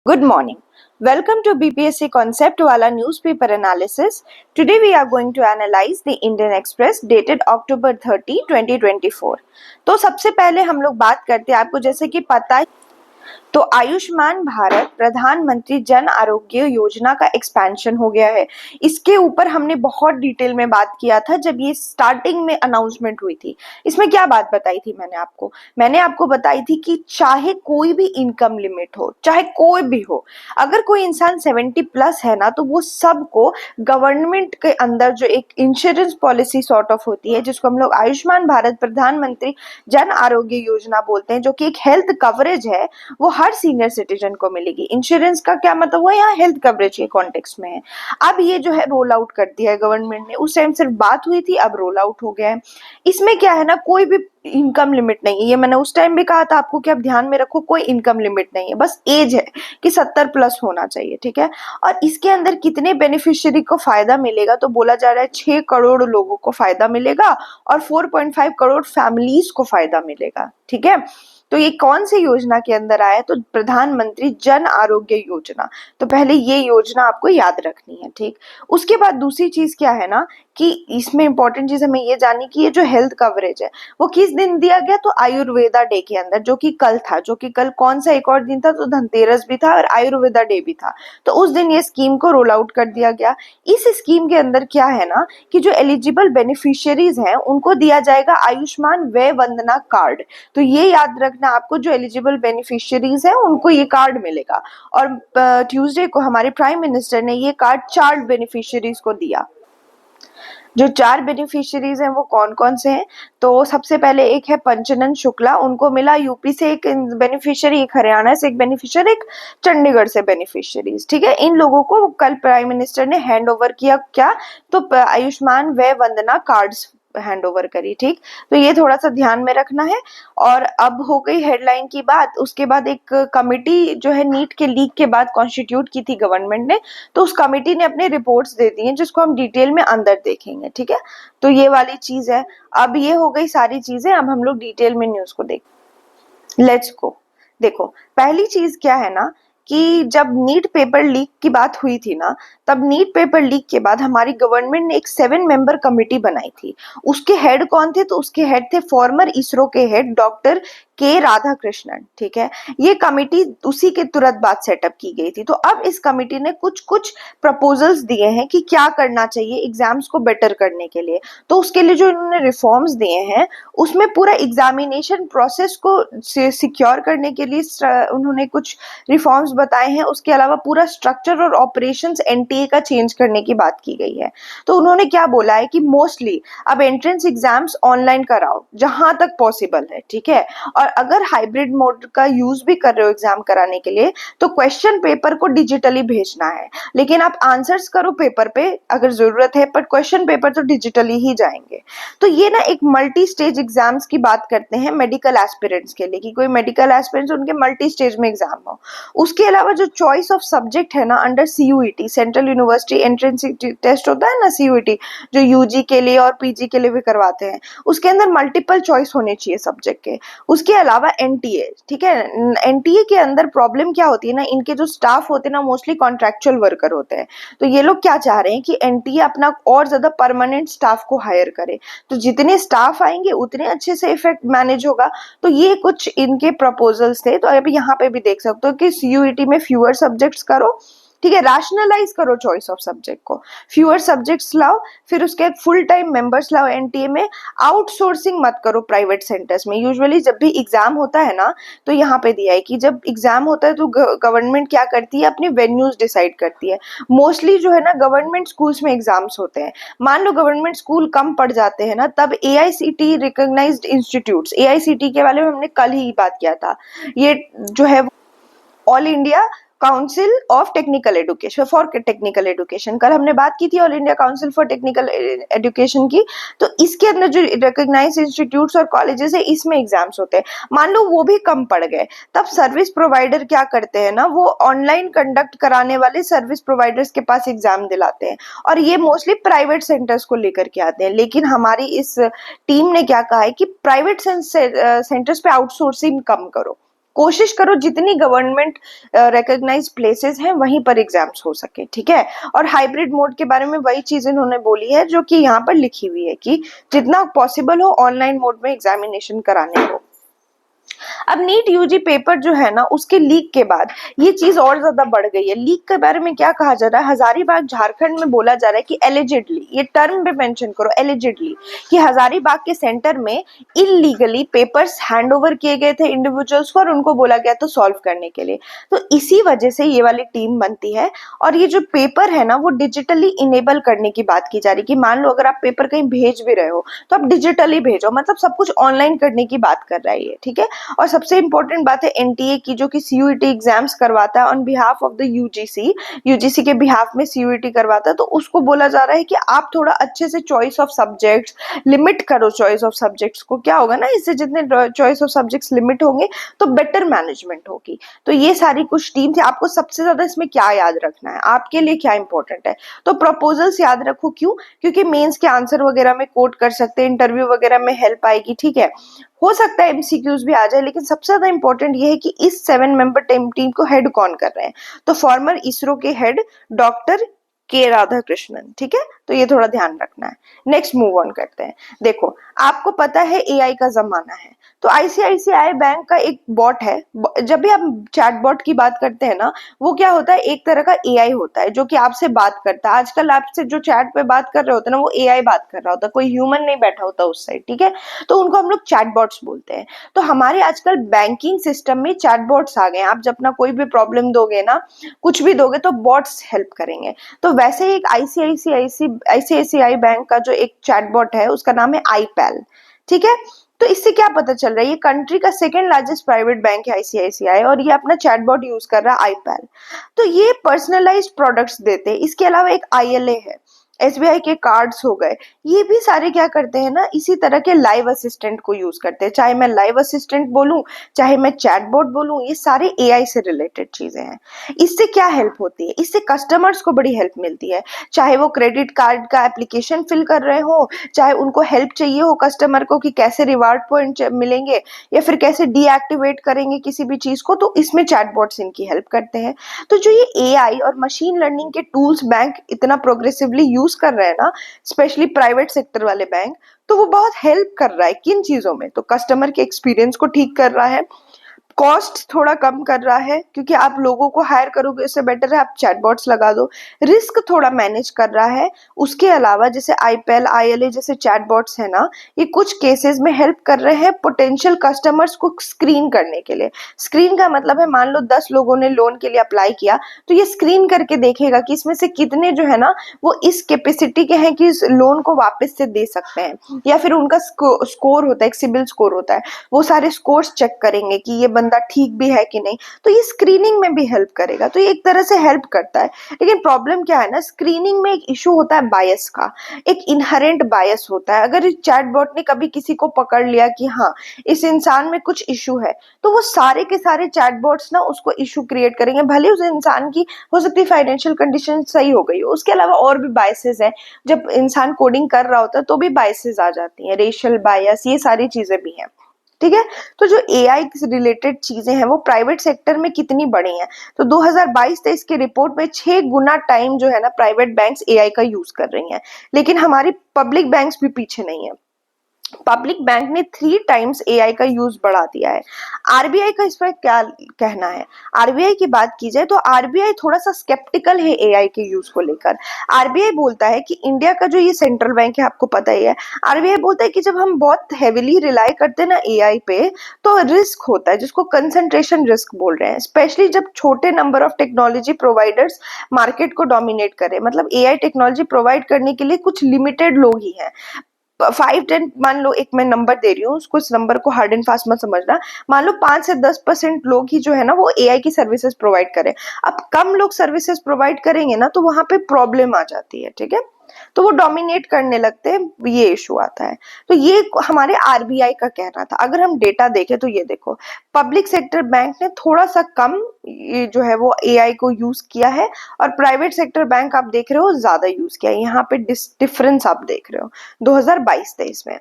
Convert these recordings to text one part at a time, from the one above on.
Good morning. Welcome to BPSC Concept Wala newspaper analysis. Today we are going to analyze the Indian Express dated October 30, 2024. तो सबसे पहले हम लोग बात करते हैं, आपको जैसे कि पता है तो आयुष्मान भारत प्रधानमंत्री जन आरोग्य योजना का एक्सपेंशन हो गया है। इसके ऊपर हमने बहुत डिटेल में बात किया था जब ये स्टार्टिंग में अनाउंसमेंट हुई थी। इसमें क्या बात बताई थी मैंने आपको बताई थी कि चाहे कोई भी इनकम लिमिट हो, चाहे कोई भी हो, अगर कोई इंसान 70 प्लस है ना, तो वो सबको गवर्नमेंट के अंदर जो एक इंश्योरेंस पॉलिसी सॉर्ट ऑफ होती है, जिसको हम लोग आयुष्मान भारत प्रधानमंत्री जन आरोग्य योजना बोलते हैं, जो कि एक हेल्थ कवरेज है, वो हर सीनियर सिटीजन को मिलेगी। इंश्योरेंस का क्या मतलब, वो यहाँ हेल्थ कवरेज के कॉन्टेक्स्ट में है। अब ये जो है रोल आउट कर दिया है गवर्नमेंट ने। उस टाइम सिर्फ बात हुई थी, अब रोल आउट हो गया है। इसमें क्या है ना, कोई भी इनकम लिमिट नहीं है। ये मैंने उस टाइम भी कहा था आपको कि आप ध्यान में रखो, कोई इनकम लिमिट नहीं है, बस एज है कि 70 प्लस होना चाहिए, ठीक है। और इसके अंदर कितने बेनिफिशियरी को फायदा मिलेगा, तो बोला जा रहा है 6 करोड़ लोगों को फायदा मिलेगा और 4.5 करोड़ फैमिलीज को फायदा मिलेगा, ठीक है। तो ये कौन सी योजना के अंदर आया, तो प्रधानमंत्री जन आरोग्य योजना। तो पहले ये योजना आपको याद रखनी है, ठीक। उसके बाद दूसरी चीज क्या है ना, कि इसमें इंपॉर्टेंट चीज हमें ये जाननी कि ये जो हेल्थ कवरेज है वो किस दिन दिया गया, तो आयुर्वेदा डे के अंदर, जो कि कल था। जो कि कल कौन सा एक और दिन था, तो धनतेरस भी था और आयुर्वेदा डे भी था। तो उस दिन ये स्कीम को रोल आउट कर दिया गया। इस स्कीम के अंदर क्या है ना, कि जो एलिजिबल बेनिफिशियरीज हैं उनको दिया जाएगा आयुष्मान व्यय वंदना कार्ड। तो ये याद रखना आपको, जो एलिजिबल बेनिफिशियरीज हैं उनको ये कार्ड मिलेगा। और ट्यूसडे को हमारे प्राइम मिनिस्टर ने ये कार्ड 4 बेनिफिशियरीज को दिया। जो 4 बेनिफिशियरीज हैं वो कौन कौन से हैं, तो सबसे पहले एक है पंचनन शुक्ला, उनको मिला यूपी से एक बेनिफिशियरी, एक हरियाणा से एक बेनिफिशियरी, एक चंडीगढ़ से बेनिफिशियरीज, ठीक है। इन लोगों को कल प्राइम मिनिस्टर ने हैंड ओवर किया, क्या, तो आयुष्मान व्यय वंदना कार्ड्स हैंड ओवर करी, ठीक। तो ये थोड़ा सा ध्यान में रखना है। और अब हो गई हेडलाइन की बात। उसके बाद एक कमिटी जो है नीट के लीक के बाद कॉन्स्टिट्यूट की थी गवर्नमेंट ने, तो उस कमिटी ने अपने रिपोर्ट्स दे दी हैं, जिसको हम डिटेल में अंदर देखेंगे, ठीक है। तो ये वाली चीज है। अब ये हो गई सारी चीजें, अब हम लोग डिटेल में न्यूज को देख, लेट्स गो। देखो, पहली चीज क्या है ना, कि जब नीट पेपर लीक की बात हुई थी ना, तब नीट पेपर लीक के बाद हमारी गवर्नमेंट ने एक 7 मेंबर कमिटी बनाई थी। उसके हेड कौन थे, तो उसके हेड थे फॉर्मर इसरो के हेड डॉक्टर के राधाकृष्णन, ठीक है। ये कमिटी उसी के तुरंत बाद सेटअप की गई थी। तो अब इस कमिटी ने कुछ कुछ प्रपोजल्स दिए हैं कि क्या करना चाहिए एग्जाम्स को बेटर करने के लिए। तो उसके लिए जो इन्होंने रिफॉर्म्स दिए हैं, उसमें पूरा एग्जामिनेशन प्रोसेस को सिक्योर करने के लिए उन्होंने कुछ रिफॉर्म्स बताए हैं। उसके अलावा पूरा स्ट्रक्चर और ऑपरेशंस एनटीए का चेंज करने की बात की गई है। तो उन्होंने क्या बोला है कि मोस्टली अब एंट्रेंस एग्जाम्स ऑनलाइन कराओ जहां तक पॉसिबल है, ठीक है। और अगर हाइब्रिड मोड का यूज भी कर रहे हो एग्जाम कराने के लिए, तो क्वेश्चन पेपर को डिजिटली भेजना है, लेकिन आप आंसर्स करो पेपर पे अगर जरूरत है, पर क्वेश्चन पेपर तो डिजिटली ही जाएंगे। तो ये ना एक मल्टी स्टेज एग्जाम्स की बात करते हैं मेडिकल एस्पिरेंट्स के लिए, कि कोई मेडिकल एस्पिरेंट्स उनके मल्टी स्टेज में एग्जाम हो। उसके अलावा जो चॉइस ऑफ सब्जेक्ट है ना under CUET, central university entrance test होता है ना, सीयूईटी, जो यूजी के लिए और पीजी के लिए भी करवाते हैं, उसके अंदर मल्टीपल चॉइस होने चाहिए सब्जेक्ट के। उसके अलावा एनटीए, ठीक है। एनटीए के अंदर प्रॉब्लम क्या होती है ना, इनके जो स्टाफ होते हैं ना मोस्टली कॉन्ट्रेक्चुअल वर्कर होते हैं। तो ये लोग क्या चाह रहे हैं कि एनटीए अपना और ज्यादा परमानेंट स्टाफ को हायर करे। तो जितने स्टाफ आएंगे उतने अच्छे से इफेक्ट मैनेज होगा। तो ये कुछ इनके प्रपोजल्स थे। तो अभी यहाँ पे भी देख सकते हो कि सीयूईटी में फ्यूअर सब्जेक्ट्स करो, ठीक है, रैशनलाइज करो चॉइस ऑफ सब्जेक्ट को, फ्यूअर सब्जेक्ट्स लाओ, फिर उसके फुल टाइम मेंबर्स लाओ एनटीए में। आउटसोर्सिंग मत करो प्राइवेट सेंटर्स में। यूजुअली जब भी एग्जाम होता है ना, तो यहाँ पे दिया है कि जब एग्जाम होता है तो गवर्नमेंट क्या करती है, अपनी वेन्यूज डिसाइड करती है। मोस्टली जो है ना गवर्नमेंट स्कूल्स में एग्जाम्स होते हैं। मान लो गवर्नमेंट स्कूल कम पड़ जाते हैं ना, तब एआईसीटी रिकॉग्नाइज्ड इंस्टीट्यूट्स, एआईसीटी के बारे में हमने कल ही बात किया था, ये जो है all India council of technical education, for technical education, कल हमने बात की थी all India council for technical education की। तो इसके अंदर जो रिकॉग्नाइज्ड इंस्टीट्यूट्स और कॉलेजेस है, इसमें एग्जाम्स होते हैं। मान लो वो भी कम पड़ गए, तब सर्विस प्रोवाइडर क्या करते हैं ना, वो ऑनलाइन कंडक्ट कराने वाले सर्विस प्रोवाइडर्स के पास एग्जाम दिलाते हैं, और ये मोस्टली प्राइवेट सेंटर्स को लेकर के आते हैं। लेकिन हमारी इस टीम ने क्या कहा है कि प्राइवेट सेंटर्स पे आउटसोर्सिंग कम करो, कोशिश करो जितनी गवर्नमेंट रिकॉग्नाइज्ड प्लेसेस हैं वहीं पर एग्जाम्स हो सके, ठीक है। और हाइब्रिड मोड के बारे में वही चीज इन्होंने बोली है जो कि यहाँ पर लिखी हुई है कि जितना पॉसिबल हो ऑनलाइन मोड में एग्जामिनेशन कराने हो। अब नीट यूजी पेपर जो है ना उसके लीक के बाद ये चीज और ज्यादा बढ़ गई है। लीक के बारे में क्या कहा जा रहा है, हजारीबाग झारखंड में बोला जा रहा है कि एलिजिडली, ये टर्म पे मेंशन करो एलिजिडली, कि हजारीबाग के सेंटर में इलीगली पेपर्स हैंड ओवर किए गए थे इंडिविजुअल्स को और उनको बोला गया था सॉल्व करने के लिए। तो इसी वजह से ये वाली टीम बनती है और ये जो पेपर है ना वो डिजिटली इनेबल करने की बात की जा रही है कि मान लो अगर आप पेपर कहीं भेज भी रहे हो तो आप डिजिटली भेजो, मतलब सब कुछ ऑनलाइन करने की बात कर रहा है ये, ठीक है। और सबसे इंपॉर्टेंट बात है एनटीए की जो कि सीयूईटी एग्जाम्स करवाता है on behalf of the UGC, UGC के बिहाफ में सीयूईटी करवाता है, तो उसको बोला जा रहा है कि आप थोड़ा अच्छे से चॉइस ऑफ सब्जेक्ट्स लिमिट करो। चॉइस ऑफ सब्जेक्ट्स को क्या होगा ना, इससे जितने चॉइस ऑफ सब्जेक्ट्स लिमिट होंगे तो बेटर मैनेजमेंट होगी। तो ये सारी कुछ टीम थी। आपको सबसे ज्यादा इसमें क्या याद रखना है, आपके लिए क्या इंपॉर्टेंट है, तो प्रपोजल्स याद रखो। क्यों? क्योंकि मेंस के आंसर वगैरह में कोट कर सकते हैं, इंटरव्यू वगैरह में हेल्प आएगी, ठीक है। हो सकता है एमसीक्यूज भी आ जाए, लेकिन सबसे ज्यादा इंपॉर्टेंट ये है कि इस 7 मेंबर टीम को हेड कौन कर रहे हैं, तो फॉर्मर इसरो के हेड डॉक्टर के राधाकृष्णन, ठीक है। तो ये थोड़ा ध्यान रखना है। नेक्स्ट मूव ऑन करते हैं। देखो आपको पता है एआई का जमाना है, तो आईसीआईसीआई बैंक का एक बॉट है। जब भी आप चैट बॉट की बात करते हैं ना, वो क्या होता है, एक तरह का एआई होता है जो कि आपसे बात करता है। आजकल आपसे जो चैट पे बात कर रहे होते हैं ना वो एआई बात कर रहा होता है, कोई ह्यूमन नहीं बैठा होता उस साइड, ठीक है। तो उनको हम लोग चैटबॉट्स बोलते हैं। तो हमारे आजकल बैंकिंग सिस्टम में चैटबॉट्स आ गए हैं। आप जब अपना कोई भी प्रॉब्लम दोगे ना, कुछ भी दोगे तो बॉट्स हेल्प करेंगे। तो वैसे ही एक आईसीआईसीआई बैंक का जो एक चैटबॉट है उसका नाम है आईपैल, ठीक है। तो इससे क्या पता चल रहा है, ये कंट्री का सेकंड लार्जेस्ट प्राइवेट बैंक है आईसीआईसीआई और ये अपना चैटबॉट यूज कर रहा है आईपैल। तो ये पर्सनलाइज्ड प्रोडक्ट्स देते हैं। इसके अलावा एक आईएलए है, एसबीआई के कार्ड्स हो गए, ये भी सारे क्या करते हैं ना, इसी तरह के लाइव असिस्टेंट को यूज करते हैं। चाहे मैं लाइव असिस्टेंट बोलूं, चाहे मैं चैटबॉट बोलूं, ये सारे एआई से रिलेटेड चीजें हैं। इससे क्या हेल्प होती है, इससे कस्टमर्स को बड़ी हेल्प मिलती है। चाहे वो क्रेडिट कार्ड का एप्लीकेशन फिल कर रहे हो, चाहे उनको हेल्प चाहिए हो कस्टमर को कि कैसे रिवार्ड पॉइंट मिलेंगे या फिर कैसे डीएक्टिवेट करेंगे किसी भी चीज को, तो इसमें चैटबॉट्स इनकी हेल्प करते हैं। तो जो ये एआई और मशीन लर्निंग के टूल्स बैंक इतना प्रोग्रेसिवली यूज कर रहे हैं ना, स्पेशली प्राइवेट सेक्टर वाले बैंक, तो वो बहुत हेल्प कर रहा है किन चीजों में, तो कस्टमर के एक्सपीरियंस को ठीक कर रहा है, कॉस्ट थोड़ा कम कर रहा है क्योंकि आप लोगों को हायर करोगे इससे बेटर है आप चैटबॉट्स लगा दो, रिस्क थोड़ा मैनेज कर रहा है। उसके अलावा जैसे आईपैल आईएलए जैसे चैटबॉट्स है ना, ये कुछ केसेस में हेल्प कर रहे हैं पोटेंशियल कस्टमर्स को स्क्रीन करने के लिए। स्क्रीन का मतलब है मान लो 10 लोगों ने लोन के लिए अप्लाई किया, तो ये स्क्रीन करके देखेगा कि इसमें से कितने जो है ना वो इस कैपेसिटी के हैं कि इस लोन को वापस से दे सकते हैं, या फिर उनका स्कोर होता है, एक सिबिल स्कोर होता है, वो सारे स्कोर्स चेक करेंगे कि ये बंदा ठीक भी है कि नहीं। तो ये स्क्रीनिंग में भी हेल्प करेगा, तो ये एक तरह से हेल्प करता है। लेकिन प्रॉब्लम क्या है ना, स्क्रीनिंग में एक इशू होता है बायस का, एक इनहेरेंट बायस होता है। अगर इस चैटबॉट ने कभी किसी को पकड़ लिया कि हाँ इस इंसान में कुछ इशू है, तो वो सारे के सारे चैटबॉट्स ना उसको इशू क्रिएट करेंगे, भले उस इंसान की हो सकती है फाइनेंशियल कंडीशन सही हो गई हो। उसके अलावा और भी बायसेस है, जब इंसान कोडिंग कर रहा होता है तो भी बायसेस आ जाती हैं, रेशियल बायस, ये सारी चीजें भी हैं, ठीक है। तो जो एआई से रिलेटेड चीजें हैं वो प्राइवेट सेक्टर में कितनी बड़ी हैं, तो 2022-23 के रिपोर्ट में 6 गुना टाइम जो है ना प्राइवेट बैंक्स एआई का यूज कर रही हैं, लेकिन हमारी पब्लिक बैंक्स भी पीछे नहीं है। पब्लिक बैंक ने 3 टाइम्स एआई का यूज बढ़ा दिया है। आरबीआई का इस पर क्या कहना है, आरबीआई की बात की जाए तो आरबीआई थोड़ा सा स्केप्टिकल है एआई के यूज को लेकर। आरबीआई बोलता है कि इंडिया का जो ये सेंट्रल बैंक है, आपको पता ही है, आरबीआई बोलता है कि जब हम बहुत हेविली रिलाई करते हैं ना एआई पे, तो रिस्क होता है जिसको कंसंट्रेशन रिस्क बोल रहे हैं, स्पेशली जब छोटे number of technology providers market को डोमिनेट करें। मतलब एआई टेक्नोलॉजी प्रोवाइड करने के लिए कुछ लिमिटेड लोग ही हैं, 5-10, मान लो एक मैं नंबर दे रही हूँ, उसको इस नंबर को हार्ड एंड फास्ट मत समझना, मान लो 5 से 10% लोग ही जो है ना वो एआई की सर्विसेज प्रोवाइड करें। अब कम लोग सर्विसेज प्रोवाइड करेंगे ना तो वहां पे प्रॉब्लम आ जाती है, ठीक है, तो वो डोमिनेट करने लगते हैं, ये इशू आता है। तो ये हमारे आरबीआई का कहना था। अगर हम डेटा देखें तो ये देखो, पब्लिक सेक्टर बैंक ने थोड़ा सा कम ये जो है वो एआई को यूज किया है, और प्राइवेट सेक्टर बैंक आप देख रहे हो ज्यादा यूज किया है। यहाँ पे डिफरेंस आप देख रहे हो 2022-23 में।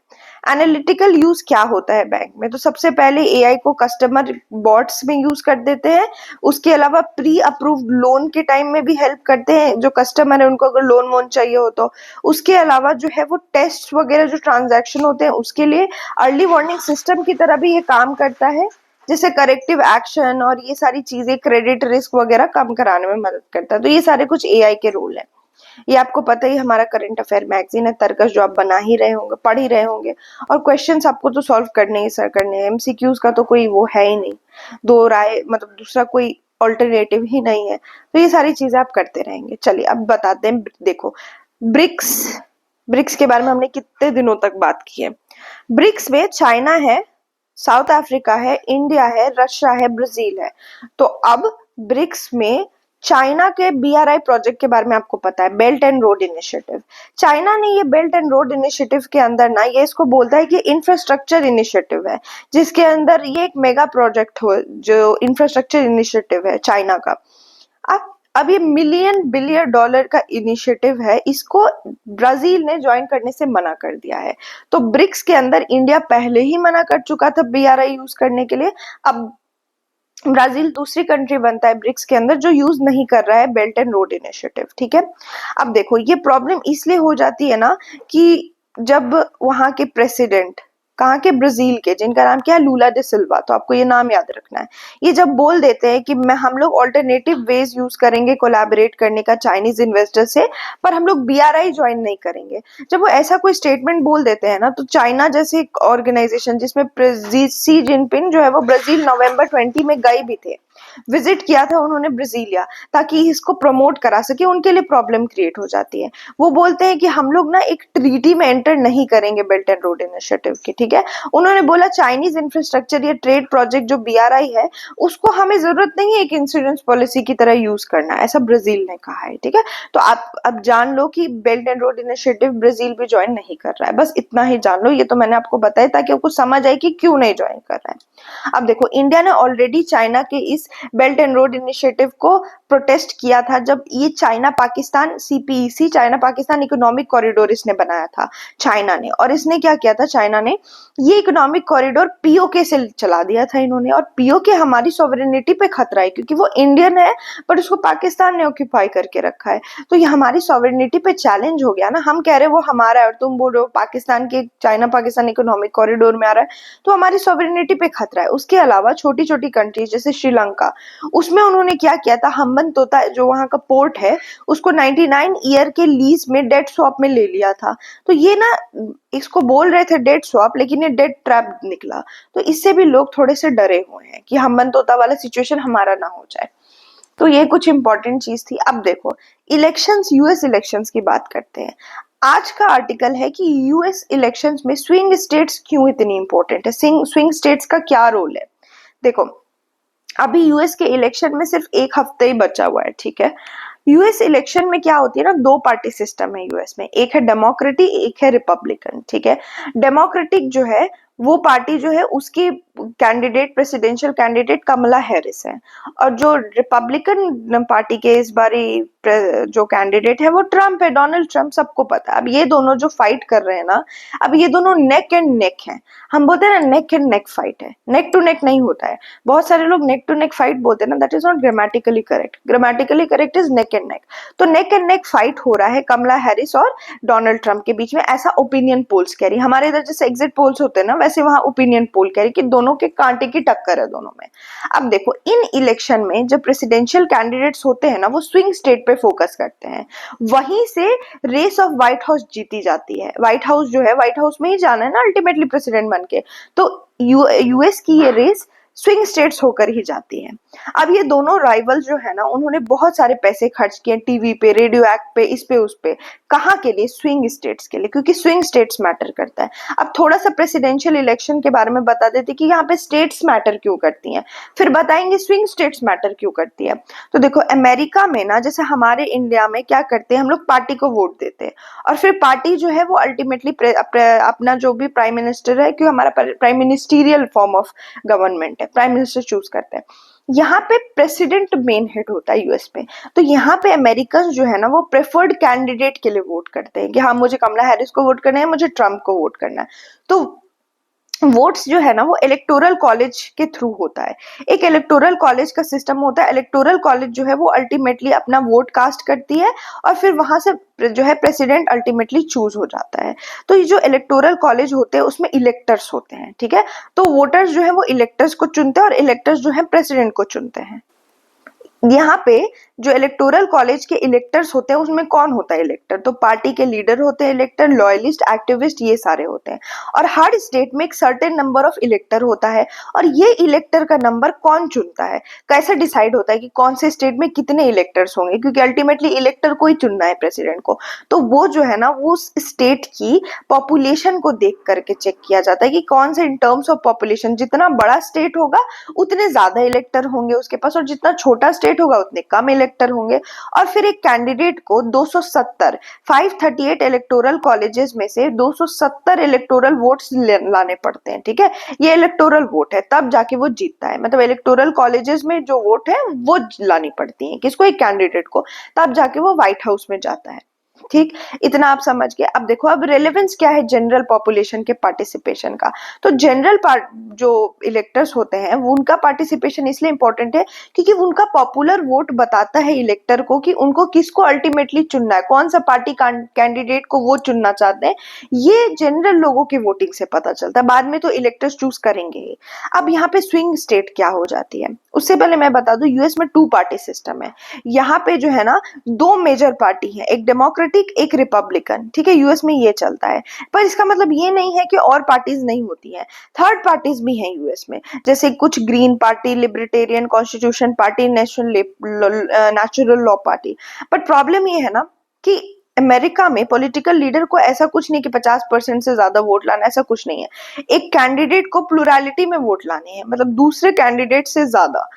एनालिटिकल यूज क्या होता है बैंक में? तो सबसे पहले एआई को कस्टमर बॉट्स में यूज कर देते हैं, उसके अलावा प्री अप्रूव्ड लोन के टाइम में भी हेल्प करते हैं, जो कस्टमर है उनको अगर लोन वोन चाहिए हो तो। उसके अलावा जो है वो टेस्ट वगैरह जो ट्रांजैक्शन होते हैं उसके लिए अर्ली वार्निंग सिस्टम की तरह भी ये काम करता है, जैसे करेक्टिव एक्शन और ये सारी चीजें, क्रेडिट रिस्क वगैरह कम कराने में मदद करता है। तो ये सारे कुछ एआई के रोल है। ये आपको पता ही, हमारा करंट अफेयर मैगजीन है तर्कश, जो आप बना ही रहे होंगे, पढ़ ही रहे होंगे, और क्वेश्चंस आपको तो सॉल्व करने ही सर करने हैं। एमसीक्यूज का तो कोई वो है ही नहीं, दो राय मतलब दूसरा कोई ऑल्टरनेटिव ही नहीं है। तो ये सारी चीजें आप करते रहेंगे। चलिए अब बताते हैं। देखो ब्रिक्स, ब्रिक्स के बारे में हमने कितने दिनों तक बात की है। ब्रिक्स में चाइना है, साउथ अफ्रीका है, इंडिया है, रशिया है, ब्राजील है। तो अब ब्रिक्स में चाइना के बीआरआई प्रोजेक्ट के बारे में आपको पता है, belt and road initiative. China ने ये बेल्ट एंड रोड इनिशिएटिव के अंदर ना, ये इसको बोलता है कि इंफ्रास्ट्रक्चर इनिशिएटिव है, जिसके अंदर ये एक मेगा प्रोजेक्ट हो, जो इंफ्रास्ट्रक्चर इनिशिएटिव है चाइना का। अब ये मिलियन बिलियन डॉलर का इनिशिएटिव है, इसको ब्राजील ने ज्वाइन करने से मना कर दिया है। तो ब्रिक्स के अंदर इंडिया पहले ही मना कर चुका था बीआरआई यूज करने के लिए। अब ब्राजील दूसरी कंट्री बनता है ब्रिक्स के अंदर जो यूज नहीं कर रहा है बेल्ट एंड रोड इनिशिएटिव, ठीक है। अब देखो ये प्रॉब्लम इसलिए हो जाती है ना कि जब वहां के प्रेसिडेंट, कहाँ के, ब्राजील के, जिनका नाम क्या है, लूला डे सिल्वा, तो आपको ये नाम याद रखना है। ये जब बोल देते हैं कि मैं हम लोग ऑल्टरनेटिव वेज यूज करेंगे कोलैबोरेट करने का चाइनीज इन्वेस्टर से, पर हम लोग बीआरआई ज्वाइन नहीं करेंगे, जब वो ऐसा कोई स्टेटमेंट बोल देते हैं ना, तो चाइना जैसे एक ऑर्गेनाइजेशन जिसमें सी जिनपिंग जो है वो ब्राजील नवंबर 20 में गए भी थे, विजिट किया था उन्होंने ब्राजीलिया, ताकि इसको प्रमोट करा सके, उनके लिए प्रॉब्लम क्रिएट हो जाती है। वो बोलते हैं कि हम लोग ना एक ट्रीटी में एंटर नहीं करेंगे बेल्ट एंड रोड इनिशिएटिव की, ठीक है। उन्होंने बोला चाइनीज इंफ्रास्ट्रक्चर या ट्रेड प्रोजेक्ट जो बीआरआई है उसको हमें जरूरत नहीं है एक इंश्योरेंस पॉलिसी की तरह यूज करना, ऐसा ब्राजील ने कहा है, ठीक है। तो आप अब जान लो कि belt and road initiative Brazil भी ज्वाइन नहीं कर रहा है, बस इतना ही जान लो। ये तो मैंने आपको बताया ताकि आपको समझ आए कि क्यों नहीं ज्वाइन कर रहा है। अब देखो इंडिया ने ऑलरेडी चाइना के इस बेल्ट एंड रोड इनिशिएटिव को प्रोटेस्ट किया था, जब ये China Pakistan CPEC, China Pakistan economic corridor इसने बनाया था चाइना ने। और इसने क्या किया था, चाइना ने ये इकोनॉमिक कॉरिडोर पीओके से चला दिया था इन्होंने, और पीओके हमारी सॉवरेनिटी पे खतरा है, क्योंकि वो इंडियन है पर उसको पाकिस्तान ने ऑक्यूपाई करके रखा है। तो ये हमारी सॉवरेनिटी पे चैलेंज हो गया ना, हम कह रहे वो हमारा है और तुम बोल रहे हो पाकिस्तान के, चाइना पाकिस्तान इकोनॉमिक कॉरिडोर में आ रहा है, तो हमारी सॉवरेनिटी पे खतरा है। उसके अलावा छोटी छोटी कंट्रीज जैसे श्रीलंका, उसमें उन्होंने क्या किया था, हम्बनतोता जो वहां का पोर्ट है उसको 99 ईयर के लीज में डेट स्वैप में ले लिया था। तो ये ना, इसको बोल रहे थे डेट स्वैप, लेकिन ये डेट ट्रैप निकला। तो इससे भी लोग थोड़े से डरे हुए हैं कि हम्बनतोता वाला सिचुएशन हमारा ना हो जाए। तो ये कुछ इंपॉर्टेंट चीज थी। अब देखो इलेक्शंस, यूएस इलेक्शंस की बात करते हैं। आज का आर्टिकल है कि यूएस इलेक्शंस में स्विंग स्टेट्स क्यों इतनी इंपॉर्टेंट है, स्विंग स्टेट्स का क्या रोल है। देखो अभी यूएस के इलेक्शन में सिर्फ एक हफ्ते ही बचा हुआ है, ठीक है। यूएस इलेक्शन में क्या होती है ना, दो पार्टी सिस्टम है यूएस में, एक है डेमोक्रेटिक, एक है रिपब्लिकन, ठीक है। डेमोक्रेटिक जो है वो पार्टी जो है उसकी कैंडिडेट, प्रेसिडेंशियल कैंडिडेट कमला हैरिस है, और जो रिपब्लिकन पार्टी के इस बारी जो कैंडिडेट है वो ट्रम्प है, डोनाल्ड ट्रम्प, सबको पता है। अब ये दोनों जो फाइट कर रहे हैं ना, अब ये दोनों नेक एंड नेक हैं। हम बोलते हैं ना नेक एंड नेक फाइट है, नेक टू नेक नहीं होता है। बहुत सारे लोग नेक टू नेक फाइट बोलते हैं ना, that is not grammatically correct. Grammatically correct is neck and neck. तो नेक एंड नेक फाइट हो रहा है कमला हैरिस और डोनाल्ड ट्रम्प के बीच में, ऐसा ओपिनियन पोल्स कह रही। हमारे इधर जैसे एग्जिट पोल्स होते हैं ना, वैसे वहां ओपिनियन पोल कह रही कि दोनों के कांटे की टक्कर है दोनों में। अब देखो इन इलेक्शन में जब प्रेसिडेंशियल कैंडिडेट्स होते हैं ना, वो स्विंग स्टेट पे फोकस करते हैं, वहीं से रेस ऑफ व्हाइट हाउस जीती जाती है। व्हाइट हाउस जो है, व्हाइट हाउस में ही जाना है ना अल्टीमेटली प्रेसिडेंट बन के। तो यूएस की ये रेस स्विंग स्टेट्स होकर ही जाती है। अब ये दोनों राइवल जो है ना, उन्होंने बहुत सारे पैसे खर्च किए टीवी पे, रेडियो एक्ट पे, इस पे उस पे। कहाँ के लिए? स्विंग स्टेट्स के लिए, क्योंकि स्विंग स्टेट्स मैटर करता है। अब थोड़ा सा प्रेसिडेंशियल इलेक्शन के बारे में बता देते कि यहाँ पे स्टेट्स मैटर क्यों करती हैं, फिर बताएंगे स्विंग स्टेट्स मैटर क्यों करती है। तो देखो अमेरिका में ना, जैसे हमारे इंडिया में क्या करते हैं, हम लोग पार्टी को वोट देते हैं, और फिर पार्टी जो है वो अल्टीमेटली अपना जो भी प्राइम मिनिस्टर है, क्योंकि हमारा prime ministerial form of government है, प्राइम मिनिस्टर चूज करते हैं। यहाँ पे प्रेसिडेंट मेन हेड होता है यूएस में। तो यहाँ पे अमेरिकन जो है ना वो प्रेफर्ड कैंडिडेट के लिए वोट करते हैं कि हाँ मुझे कमला हैरिस को वोट करना है, मुझे ट्रम्प को वोट करना है। तो वोट्स जो है ना वो इलेक्टोरल कॉलेज के थ्रू होता है। एक इलेक्टोरल कॉलेज का सिस्टम होता है। इलेक्टोरल कॉलेज जो है वो अल्टीमेटली अपना वोट कास्ट करती है और फिर वहां से जो है प्रेसिडेंट अल्टीमेटली चूज हो जाता है। तो ये जो इलेक्टोरल कॉलेज होते हैं उसमें इलेक्टर्स होते हैं, ठीक है। तो वोटर्स जो है वो इलेक्टर्स को चुनते हैं और इलेक्टर्स जो है प्रेसिडेंट को चुनते हैं। यहाँ पे जो इलेक्टोरल कॉलेज के इलेक्टर्स होते हैं उसमें कौन होता है इलेक्टर, तो पार्टी के लीडर होते हैं इलेक्टर, लॉयलिस्ट, एक्टिविस्ट, ये सारे होते हैं। और हर स्टेट में एक सर्टेन नंबर ऑफ इलेक्टर होता है और ये इलेक्टर का नंबर कौन चुनता है, कैसे डिसाइड होता है कि कौन से स्टेट में कितने इलेक्टर्स होंगे, क्योंकि अल्टीमेटली इलेक्टर को ही चुनना है प्रेसिडेंट को। तो वो जो है ना वो स्टेट की पॉपुलेशन को देख करके चेक किया जाता है कि कौन से इन टर्म्स ऑफ पॉपुलेशन, जितना बड़ा स्टेट होगा उतने ज्यादा इलेक्टर होंगे उसके पास और जितना छोटा स्टेट होगा उतने कम इलेक्टर होंगे। और फिर एक कैंडिडेट को 270 538 इलेक्टोरल कॉलेजेस में से 270 इलेक्टोरल वोट्स लाने पड़ते हैं, ठीक है। ये इलेक्टोरल वोट है, तब जाके वो जीतता है। मतलब इलेक्टोरल कॉलेजेस में जो वोट है वो लानी पड़ती है किसको, एक कैंडिडेट को, तब जाके वो व्हाइट हाउस में जाता है। ठीक, इतना आप समझ गए। अब देखो अब रेलेवेंस क्या है जनरल पॉपुलेशन के पार्टिसिपेशन का। तो जनरल जो इलेक्टर्स होते हैं वो उनका पार्टिसिपेशन इसलिए इंपॉर्टेंट है क्योंकि उनका पॉपुलर वोट बताता है इलेक्टर को कि उनको किसको अल्टीमेटली चुनना है, कौन सा पार्टी कैंडिडेट को वो चुनना चाहते हैं। ये जनरल लोगों की वोटिंग से पता चलता है, बाद में तो इलेक्टर्स चूज करेंगे ही। अब यहाँ पे स्विंग स्टेट क्या हो जाती है, उससे पहले मैं बता दूं यूएस में 2 पार्टी सिस्टम है। यहाँ पे जो है ना 2 मेजर पार्टी है, एक डेमोक्रेटिक एक रिपब्लिकन, ठीक है। यूएस में ये चलता है, पर इसका मतलब ये नहीं है कि और पार्टीज नहीं होती हैं, थर्ड पार्टीज भी हैं यूएस में, जैसे कुछ green party, libertarian, constitution party, natural law party. But problem ये है ना कि अमेरिका में पॉलिटिकल लीडर को ऐसा कुछ नहीं कि 50% से ज्यादा वोट लाना, ऐसा कुछ नहीं है। एक कैंडिडेट को प्लुरैलिटी में वोट लाने हैं, मतलब दूसरे कैंडिडेट से ज्यादा।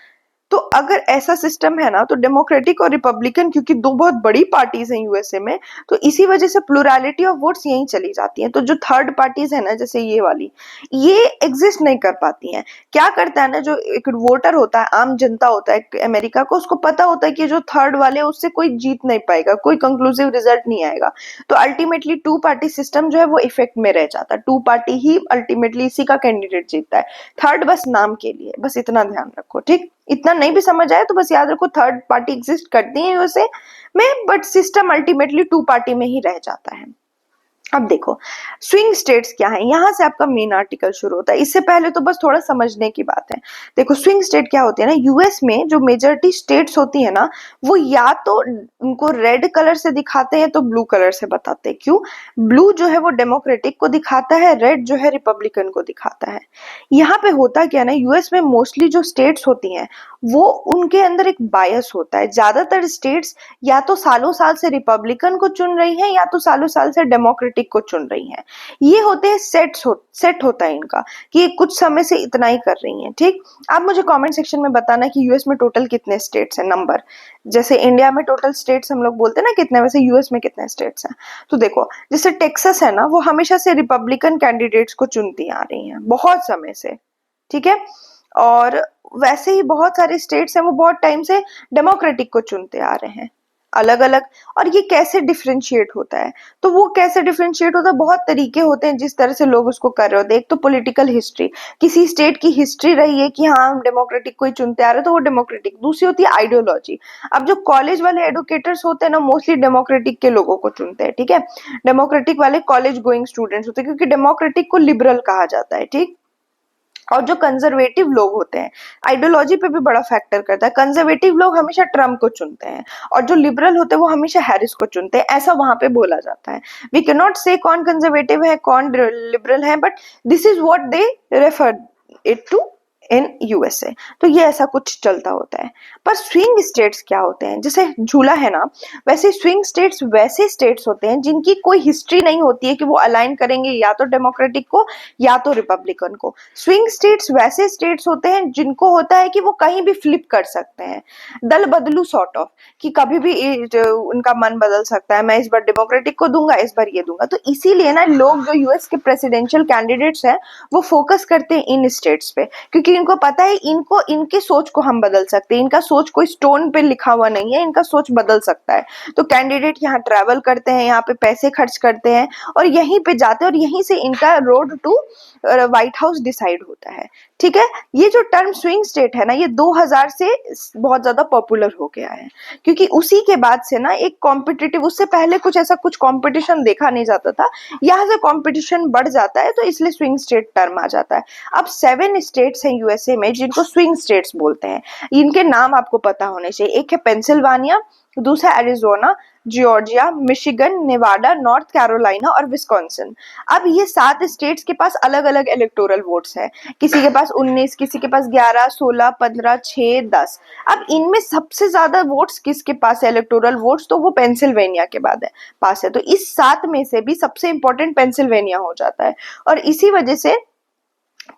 तो अगर ऐसा सिस्टम है ना तो डेमोक्रेटिक और रिपब्लिकन, क्योंकि 2 बहुत बड़ी पार्टीज हैं यूएसए में, तो इसी वजह से प्लुरैलिटी ऑफ वोट्स यहीं चली जाती हैं। तो जो थर्ड पार्टीज है ना जैसे ये वाली, ये एग्जिस्ट नहीं कर पाती हैं। क्या करता है ना, जो एक वोटर होता है, आम जनता होता है अमेरिका को, उसको पता होता है कि जो थर्ड वाले उससे कोई जीत नहीं पाएगा, कोई कंक्लूसिव रिजल्ट नहीं आएगा। तो अल्टीमेटली 2 पार्टी सिस्टम जो है वो इफेक्ट में रह जाता है, 2 पार्टी ही अल्टीमेटली इसी का कैंडिडेट जीतता है। थर्ड बस नाम के लिए, बस इतना ध्यान रखो, ठीक। इतना नहीं भी समझ आए तो बस याद रखो थर्ड पार्टी एग्जिस्ट करती है यूएसए में, बट सिस्टम अल्टीमेटली 2 पार्टी में ही रह जाता है। अब देखो स्विंग स्टेट्स क्या है, यहां से आपका मेन आर्टिकल शुरू होता है। इससे पहले तो बस थोड़ा समझने की बात है। देखो स्विंग स्टेट क्या होती है ना, यूएस में जो मेजॉरिटी स्टेट्स होती है ना वो या तो उनको रेड कलर से दिखाते हैं तो ब्लू कलर से बताते हैं। क्यों, ब्लू जो है वो डेमोक्रेटिक को दिखाता है, रेड जो है रिपब्लिकन को दिखाता है। यहाँ पे होता क्या ना, यूएस में मोस्टली जो स्टेट्स होती हैं वो उनके अंदर एक बायस होता है। ज्यादातर स्टेट्स या तो सालों साल से रिपब्लिकन को चुन रही हैं या तो सालों साल से डेमोक्रेटिक को चुन रही हैं। ये होते हैं सेट होता है इनका कि ये कुछ समय से इतना ही कर रही हैं, ठीक। आप मुझे कमेंट सेक्शन में बताना कि यूएस में टोटल कितने स्टेट्स हैं, नंबर। जैसे इंडिया में टोटल स्टेट्स हम लोग बोलते हैं ना कितने, वैसे यूएस में कितने स्टेट्स हैं। तो देखो जैसे टेक्सास है ना, वो हमेशा से रिपब्लिकन कैंडिडेट्स को चुनती आ रही हैं बहुत समय से, ठीक है। और वैसे ही बहुत सारे स्टेट्स हैं वो बहुत टाइम से डेमोक्रेटिक को चुनते आ रहे हैं अलग अलग। और ये कैसे डिफरेंशिएट होता है, तो वो कैसे डिफरेंशिएट होता है, बहुत तरीके होते हैं जिस तरह से लोग उसको कर रहे होते हैं। एक तो पॉलिटिकल हिस्ट्री, किसी स्टेट की हिस्ट्री रही है कि हाँ हम डेमोक्रेटिक को ही चुनते आ रहे हैं तो वो डेमोक्रेटिक। दूसरी होती है आइडियोलॉजी। अब जो कॉलेज वाले एडुकेटर्स होते हैं ना मोस्टली डेमोक्रेटिक के लोगों को चुनते हैं, ठीक है। डेमोक्रेटिक वाले कॉलेज गोइंग स्टूडेंट्स होते हैं क्योंकि डेमोक्रेटिक को लिबरल कहा जाता है, ठीक। और जो कंजर्वेटिव लोग होते हैं, आइडियोलॉजी पे भी बड़ा फैक्टर करता है। कंजर्वेटिव लोग हमेशा ट्रम्प को चुनते हैं और जो लिबरल होते हैं वो हमेशा हैरिस को चुनते हैं, ऐसा वहां पे बोला जाता है। वी कैन नॉट से कौन कंजर्वेटिव है कौन लिबरल है, but this is what they refer it to in USA. तो ये ऐसा कुछ चलता होता है। पर स्विंग स्टेट्स क्या होते हैं, जैसे झूला है ना वैसे स्विंग स्टेट्स वैसे स्टेट्स होते हैं जिनकी कोई हिस्ट्री नहीं होती है कि वो अलाइन करेंगे या तो डेमोक्रेटिक को या तो रिपब्लिकन को। स्विंग स्टेट्स वैसे स्टेट्स होते हैं जिनको होता है कि वो कहीं भी फ्लिप कर सकते हैं, दल बदलू सॉर्ट ऑफ, कि कभी भी उनका मन बदल सकता है, मैं इस बार डेमोक्रेटिक को दूंगा इस बार ये दूंगा। तो इसीलिए ना लोग जो यूएस के प्रेसिडेंशियल कैंडिडेट्स हैं वो फोकस करते हैं इन स्टेट्स पे, क्योंकि इनको पता है इनको इनके सोच को हम बदल सकते हैं, इनका सोच कोई स्टोन पे लिखा हुआ नहीं है, इनका सोच बदल सकता है। तो कैंडिडेट यहाँ ट्रैवल करते हैं, यहाँ पे पैसे खर्च करते हैं और यहीं पे जाते हैं और यहीं से इनका road to White House decide होता है। ठीक है, ये जो टर्म स्विंग स्टेट है ना, ये 2000 से बहुत ज्यादा पॉपुलर हो गया है, क्योंकि उसी के बाद से ना एक कॉम्पिटिटिव, उससे पहले कुछ ऐसा कुछ कंपटीशन देखा नहीं जाता था, यहाँ से कंपटीशन बढ़ जाता है तो इसलिए स्विंग स्टेट टर्म आ जाता है। अब 7 स्टेट्स हैं यूएसए में जिनको स्विंग स्टेट्स बोलते हैं। इनके नाम आपको पता होने चाहिए। एक है पेंसिल्वानिया, दूसरा Arizona, Georgia, Michigan, Nevada, north Carolina और विस्कॉन्सिन। अब ये 7 स्टेट्स के पास अलग अलग इलेक्टोरल वोट्स है, किसी के पास 19, किसी के पास 11, 16, 15, 6, 10। अब इनमें सबसे ज्यादा वोट्स किसके पास है इलेक्टोरल वोट्स, तो वो पेंसिल्वेनिया के बाद है पास है। तो इस 7 में से भी सबसे इंपॉर्टेंट पेंसिल्वेनिया हो जाता है और इसी वजह से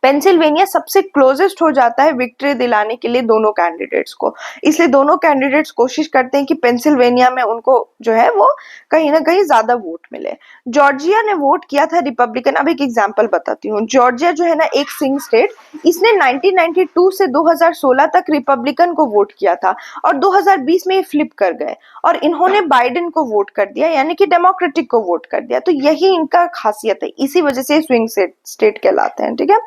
पेंसिल्वेनिया सबसे क्लोजेस्ट हो जाता है विक्ट्री दिलाने के लिए दोनों कैंडिडेट्स को। इसलिए दोनों कैंडिडेट्स कोशिश करते हैं कि पेंसिल्वेनिया में उनको जो है वो कहीं ना कहीं ज्यादा वोट मिले। जॉर्जिया ने वोट किया था रिपब्लिकन। अब एक एग्जांपल बताती हूँ। जॉर्जिया जो है ना एक स्विंग स्टेट, इसने 1992 से 2016 तक रिपब्लिकन को वोट किया था और 2020 में ये फ्लिप कर गए और इन्होंने बाइडेन को वोट कर दिया, यानी कि डेमोक्रेटिक को वोट कर दिया। तो यही इनका खासियत है, इसी वजह से स्विंग स्टेट कहलाते हैं। ठीक है,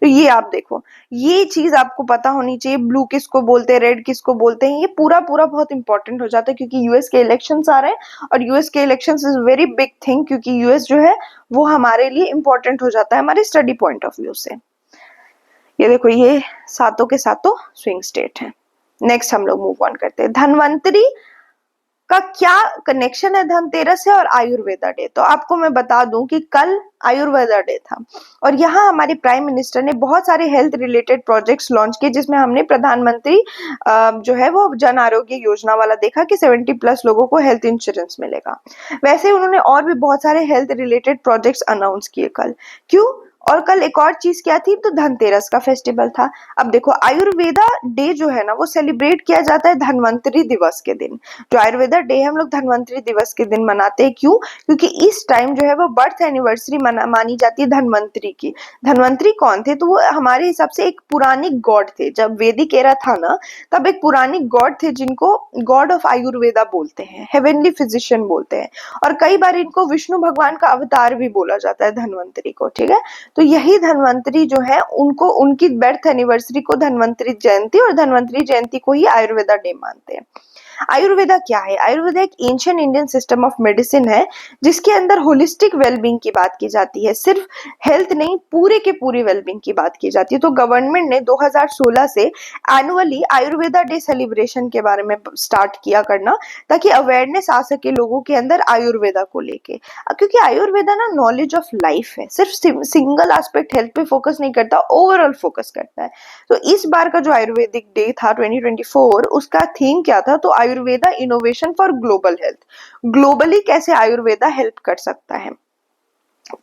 तो ये आप देखो, ये चीज आपको पता होनी चाहिए। ब्लू किसको बोलते हैं, रेड किसको बोलते हैं, ये पूरा पूरा बहुत इंपॉर्टेंट हो जाता है क्योंकि यूएस के इलेक्शंस आ रहे हैं और यूएस के elections is very big thing, क्योंकि यूएस जो है वो हमारे लिए इंपॉर्टेंट हो जाता है हमारे स्टडी पॉइंट ऑफ व्यू से। ये देखो, ये सातों के सातों स्विंग स्टेट हैं। नेक्स्ट हम लोग मूव ऑन करते हैं। धनवंतरी का क्या कनेक्शन है धनतेरस से और आयुर्वेदा डे? तो आपको मैं बता दूं कि कल आयुर्वेदा डे था और यहाँ हमारे प्राइम मिनिस्टर ने बहुत सारे हेल्थ रिलेटेड प्रोजेक्ट्स लॉन्च किए, जिसमें हमने प्रधानमंत्री जो है वो जन आरोग्य योजना वाला देखा कि 70+ लोगों को हेल्थ इंश्योरेंस मिलेगा। वैसे उन्होंने और भी बहुत सारे हेल्थ रिलेटेड प्रोजेक्ट्स अनाउंस किए कल। क्यों? और कल एक और चीज क्या थी, तो धनतेरस का फेस्टिवल था। अब देखो, आयुर्वेदा डे जो है ना वो सेलिब्रेट किया जाता है धनवंतरी दिवस के दिन। जो आयुर्वेदा डे हम लोग धनवंतरी दिवस के दिन मनाते हैं। क्यों? क्योंकि इस टाइम जो है वो बर्थ एनिवर्सरी मानी जाती है धनवंतरी की। धनवंतरी कौन थे? तो वो हमारे हिसाब से एक पुरानिक गॉड थे। जब वैदिक एरा था ना, तब एक पुरानिक गॉड थे जिनको गॉड ऑफ आयुर्वेदा बोलते हैं, हेवनली फिजिशियन बोलते हैं, और कई बार इनको विष्णु भगवान का अवतार भी बोला जाता है धनवंतरी को। ठीक है, तो यही धनवंतरी जो है उनको उनकी बर्थ एनिवर्सरी को धनवंतरी जयंती और धनवंतरी जयंती को ही आयुर्वेदा डे मानते हैं। आयुर्वेदा क्या है? आयुर्वेदा एक ancient Indian system of medicine है जिसके अंदर होलिस्टिक वेलबींग की बात की जाती है। सिर्फ हेल्थ नहीं, पूरे के पूरी वेलबींग की बात की जाती है। तो गवर्नमेंट ने 2016 से एनुअली आयुर्वेदा डे सेलिब्रेशन के बारे में स्टार्ट किया करना, ताकि अवेयरनेस आ सके लोगों के अंदर आयुर्वेदा को लेके। क्योंकि आयुर्वेदा ना नॉलेज ऑफ लाइफ है, सिर्फ सिंगल एस्पेक्ट हेल्थ पे फोकस नहीं करता, ओवरऑल फोकस करता है। तो इस बार का जो आयुर्वेदिक डे था 2024, उसका थीम क्या था? तो Ayurveda innovation for global health. Globally कैसे आयुर्वेदा हेल्प कर सकता है,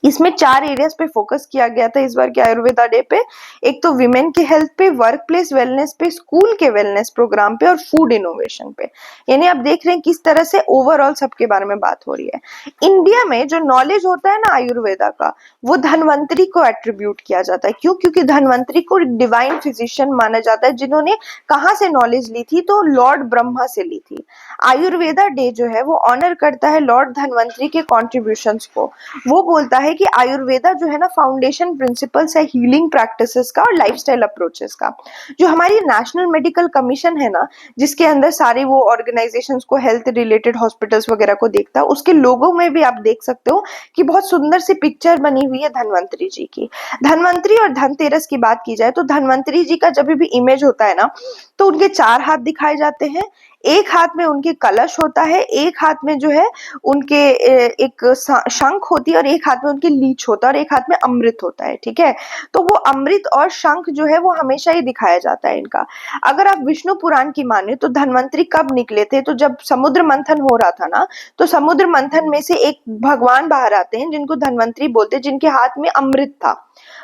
इसमें 4 एरियाज पे फोकस किया गया था इस बार के आयुर्वेदा डे पे। एक तो विमेन के हेल्थ पे, वर्क प्लेस वेलनेस पे, स्कूल के वेलनेस प्रोग्राम पे और फूड इनोवेशन पे। यानी आप देख रहे हैं किस तरह से ओवरऑल सबके बारे में बात हो रही है। इंडिया में जो नॉलेज होता है ना आयुर्वेदा का, वो धनवंतरी को एट्रीब्यूट किया जाता है। क्यों? क्योंकि धनवंतरी को डिवाइन फिजिशियन माना जाता है, जिन्होंने कहाँ से नॉलेज ली थी? तो लॉर्ड ब्रह्मा से ली थी। आयुर्वेदा डे जो है वो ऑनर करता है लॉर्ड धनवंतरी के कॉन्ट्रीब्यूशंस को। वो बोलता है कि आयुर्वेदा जो है ना फाउंडेशन प्रिंसिपल्स है हीलिंग प्रैक्टिसेस का और लाइफस्टाइल अप्रोचेस का। जो हमारी नेशनल मेडिकल कमीशन है ना, जिसके अंदर सारी वो ऑर्गेनाइजेशंस को हेल्थ रिलेटेड हॉस्पिटल्स वगैरह को देखता है, उसके लोगों में भी आप देख सकते हो कि बहुत सुंदर सी पिक्चर बनी हुई है धनवंतरी जी की। धनवंतरी और धनतेरस की बात की जाए तो धनवंतरी जी का जब भी इमेज होता है ना, तो उनके 4 हाथ दिखाए जाते हैं। एक हाथ में उनके कलश होता है, एक हाथ में जो है उनके एक शंख होती है और एक हाथ में उनकी लीच होता है और एक हाथ में अमृत होता है। ठीक है, तो वो अमृत और शंख जो है वो हमेशा ही दिखाया जाता है इनका। अगर आप विष्णु पुराण की माने तो धनवंतरी कब निकले थे? तो जब समुद्र मंथन हो रहा था ना, तो समुद्र मंथन में से एक भगवान बाहर आते हैं जिनको धनवंतरी बोलते हैं, जिनके हाथ में अमृत था।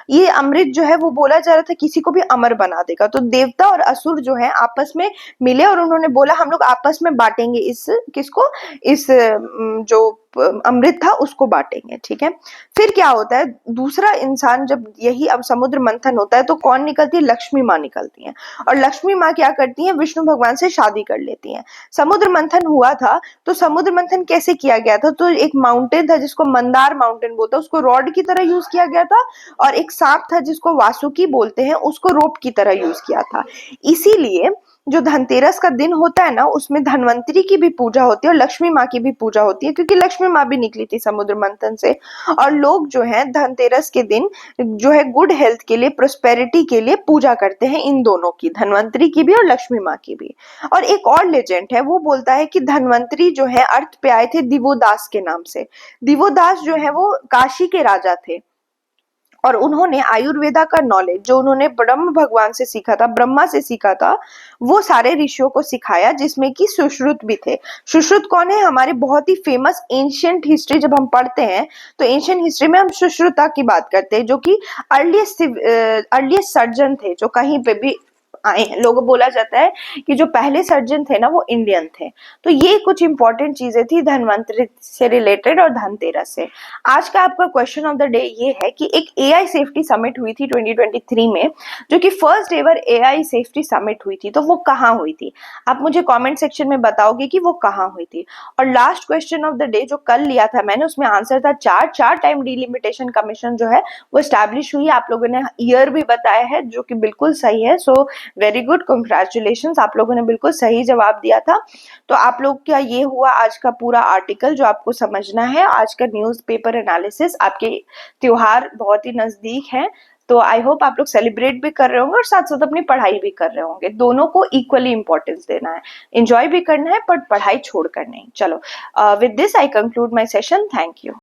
ये अमृत जो है वो बोला जा रहा था किसी को भी अमर बना देगा। तो देवता और असुर जो है आपस में मिले और उन्होंने बोला हम लोग आपस में बांटेंगे इस किसको, इस जो अमृत था उसको बांटेंगे, ठीक है। फिर क्या होता है, दूसरा इंसान जब यही अब समुद्र मंथन होता है तो कौन निकलती है, लक्ष्मी माँ निकलती हैं, और लक्ष्मी माँ क्या करती हैं, विष्णु भगवान से शादी कर लेती हैं। समुद्र मंथन हुआ था तो समुद्र मंथन कैसे किया गया था, तो एक माउंटेन था जिसको मंदार माउंटेन बोलते हैं, उसको रॉड की तरह यूज किया गया था, और एक सांप था जिसको वासुकी बोलते हैं, उसको रोप की तरह यूज किया था। इसीलिए जो धनतेरस का दिन होता है ना, उसमें धनवंतरी की भी पूजा होती है और लक्ष्मी माँ की भी पूजा होती है, क्योंकि लक्ष्मी माँ भी निकली थी समुद्र मंथन से। और लोग जो है धनतेरस के दिन जो है गुड हेल्थ के लिए, प्रोस्पेरिटी के लिए पूजा करते हैं, इन दोनों की, धनवंतरी की भी और लक्ष्मी माँ की भी। और एक और लेजेंड है, वो बोलता है कि धनवंतरी जो है अर्थ पे आए थे दिवोदास के नाम से। दिवोदास जो है वो काशी के राजा थे, और उन्होंने आयुर्वेदा का नॉलेज जो उन्होंने ब्रह्म भगवान से सीखा था, ब्रह्मा से सीखा था, वो सारे ऋषियों को सिखाया, जिसमें कि सुश्रुत भी थे। सुश्रुत कौन है, हमारे बहुत ही फेमस एंशियंट हिस्ट्री जब हम पढ़ते हैं तो एंशियंट हिस्ट्री में हम सुश्रुता की बात करते हैं, जो कि अर्लीस्ट सर्जन थे, जो कहीं पे भी आए हैं। लोगों बोला जाता है कि जो पहले सर्जन थे ना वो इंडियन थे। तो ये कुछ इंपॉर्टेंट चीजें थी धनवंतरि से रिलेटेड और धनतेरस से। आज का आपका क्वेश्चन ऑफ द डे ये है कि एक एआई सेफ्टी समिट हुई थी 2023 में, जो कि first ever AI safety summit हुई थी, तो वो कहाँ हुई थी? आप मुझे कमेंट सेक्शन में बताओगे कि वो कहाँ हुई थी। और last question of the day जो कल लिया था मैंने, उसमें आंसर था चार टाइम डिलिमिटेशन कमीशन जो है वो स्टैब्लिश हुई। आप लोगों ने ईयर भी बताया है, जो कि बिल्कुल सही है। सो वेरी गुड, कंग्रेचुलेशंस, आप लोगों ने बिल्कुल सही जवाब दिया था। तो आप लोग का ये हुआ आज का पूरा आर्टिकल जो आपको समझना है। आज का न्यूज़पेपर एनालिसिस, आपके त्योहार बहुत ही नजदीक है, तो आई होप आप लोग सेलिब्रेट भी कर रहे होंगे और साथ साथ अपनी पढ़ाई भी कर रहे होंगे। दोनों को इक्वली इंपॉर्टेंस देना है, एंजॉय भी करना है, बट पढ़ाई छोड़कर नहीं। चलो, with this I conclude my session. Thank you.